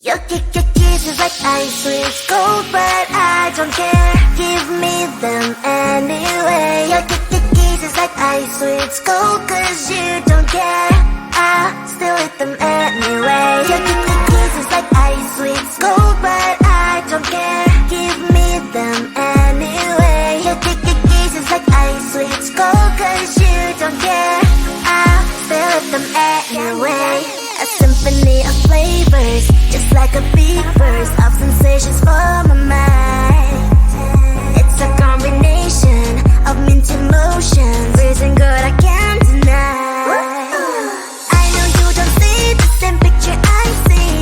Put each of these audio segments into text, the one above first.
Your kisses like ice with gold, but I don't care. Give me them anyway. Your kisses like ice with gold, cause you don't care. I'll still eat them anyway. Your kisses like ice with gold, but I don't care. Give me them anyway. Your kisses like ice with gold, cause you don't care. I'll still eat them anyway. A symphony of flavors, just like a big burst of sensations for my mind. It's a combination of mint emotions, freezing good I can't deny. I know you don't see the same picture I see.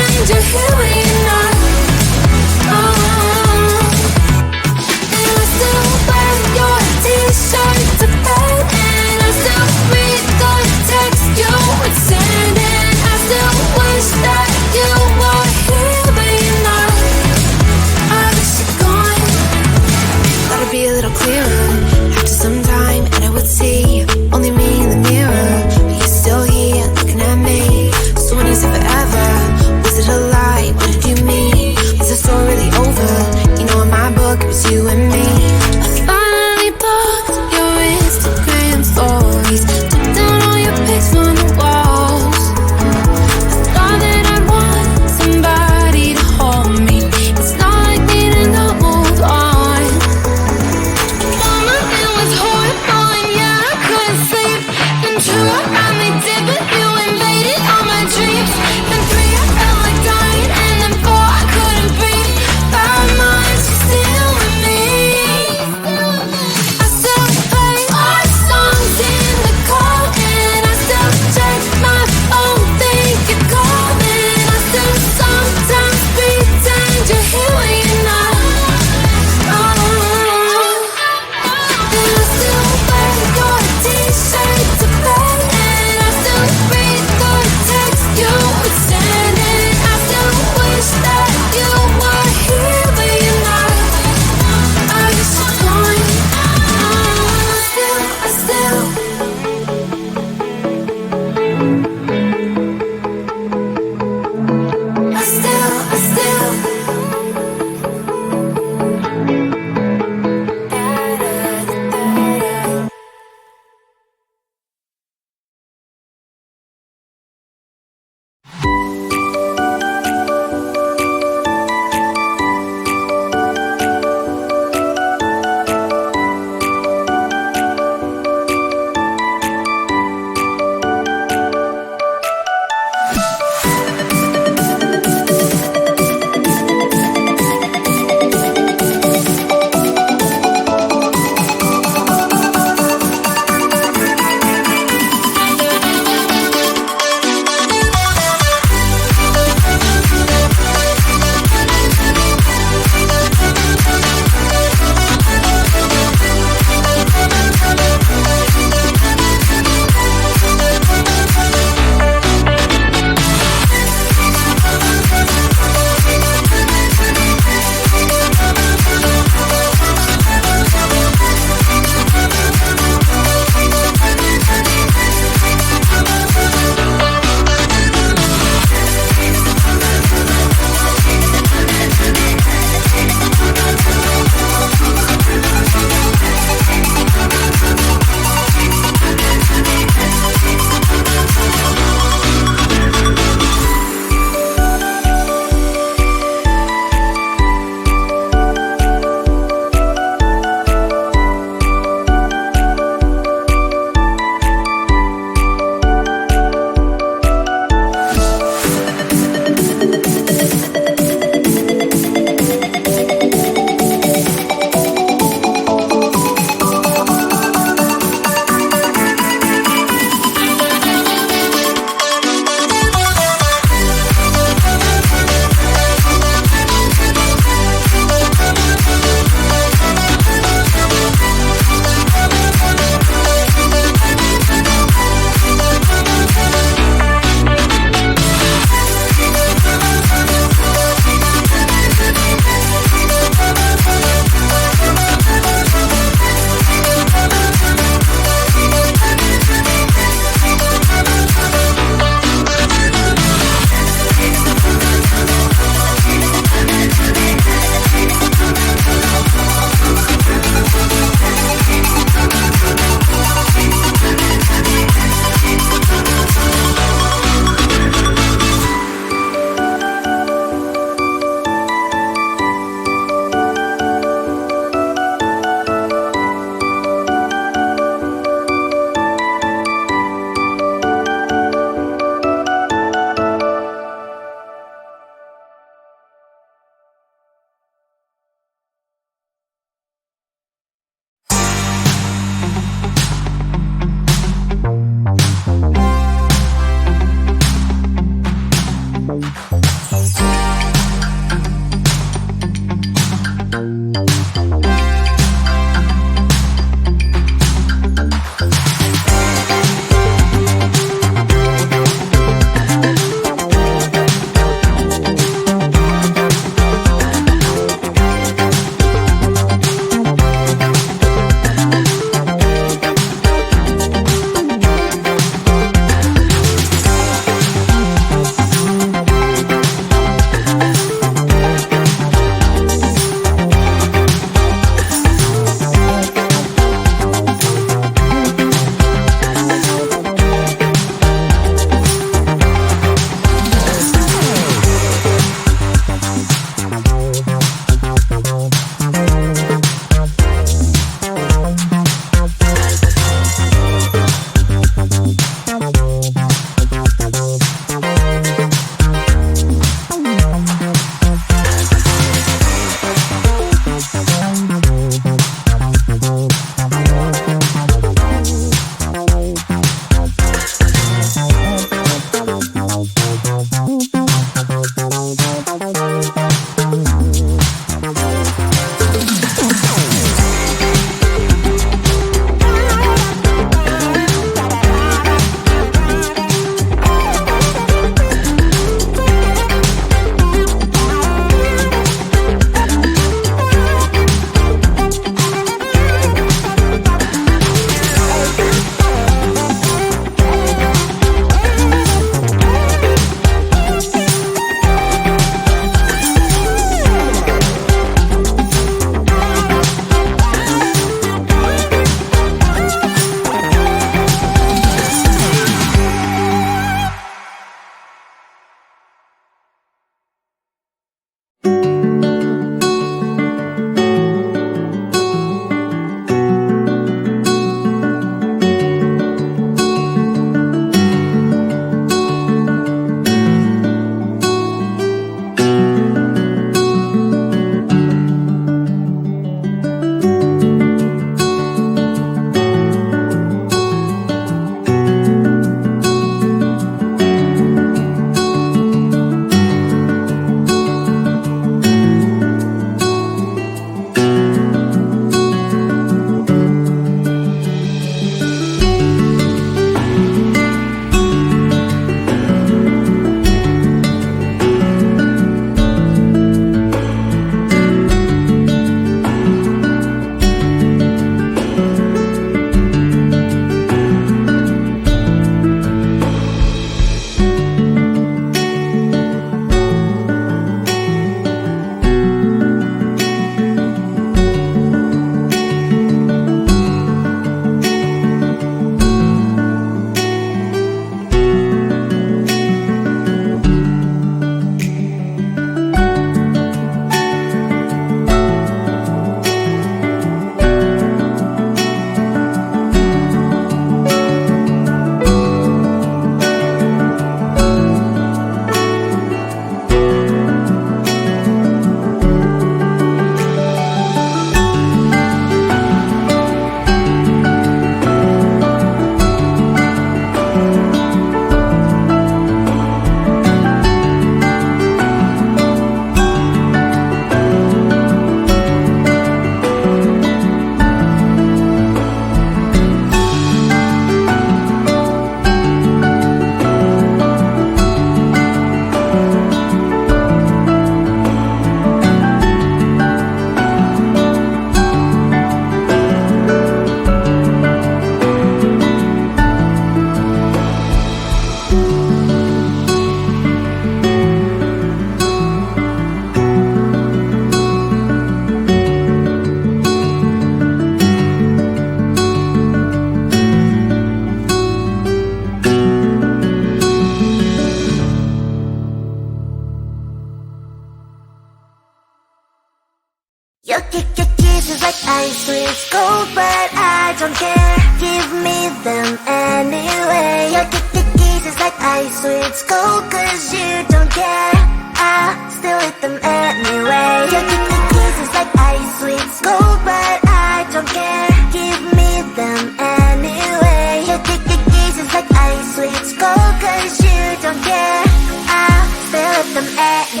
Your kisses like ice with gold, but I don't care. Give me them anyway. Your kisses like ice with gold, cause you don't care. I still eat them anyway. Your kisses like ice with gold, but I don't care. Give me them anyway. Your kisses like ice with gold, cause you don't care. I still eat them anyway.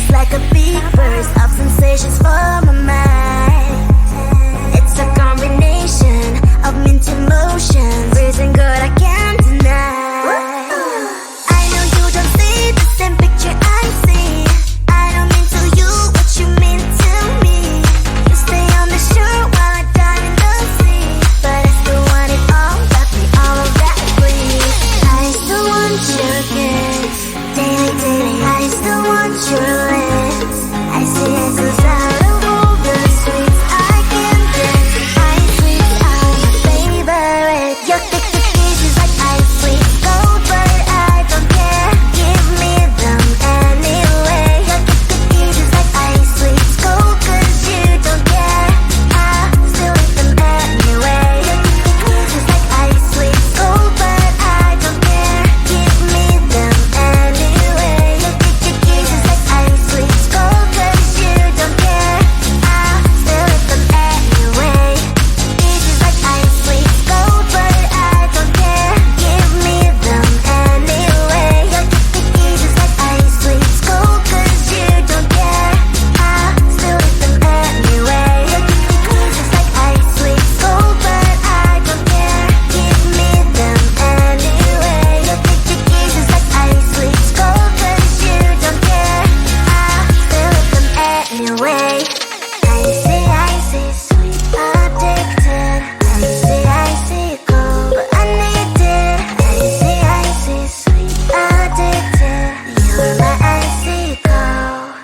It's like a big burst of sensations for my mind. It's a combination of mint emotions, freezing good I can't deny. I know you don't see the same picture I see. I don't mean to you what you mean to me. You stay on the shore while I dive in the sea, but I still want it all, got me all of that breeze. I still want your kiss, daily, daily. I still want your lips. I see essence out of all the sweets I can get. Ice sweets are my favorite. Your kisses like ice sweets, gold, but I don't care. Give me them anyway. Your kisses like ice sweets, gold, 'cause you don't care. I still eat them anyway. Your kisses like ice sweets, gold, but I don't care. Give me them anyway. Your kisses like ice sweets, gold, 'cause you don't care. I still eat them anyway. Kisses like ice sweets, gold, but I don't care. Give me them anyway. Your kisses like ice sweets, gold, 'cause you don't care. I still eat them anyway. Your kisses like ice sweets, gold, but I don't care. Give me them anyway. Your kisses like ice sweets, gold, 'cause you don't care. I still eat them anyway. Icy, sweet, addicted. Icy, cold, but I need it. Icy, sweet, addicted. You're my icy cold.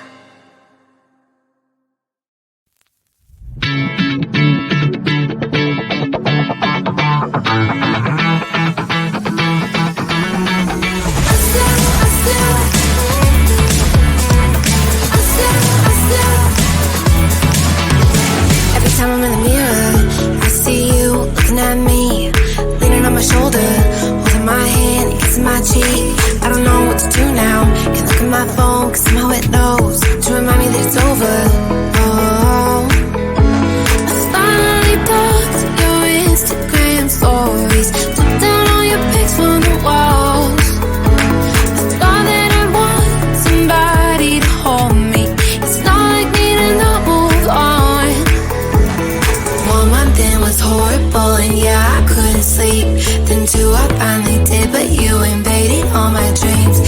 Every time I'm in the mirror, I see you looking at me, leaning on my shoulder, holding my hand, kissing my cheek. I don't know what to do now. Can't look at my phone, 'cause somehow it knows to remind me that it's over. Oh, I finally blocked your Instagram stories, took down all your pics from the walls. I thought that I'd want somebody to hold me. It's not like me to not move on. 1 month in was horrible, and yeah, I couldn't sleep. Then 2, I finally did, but you invaded all my dreams.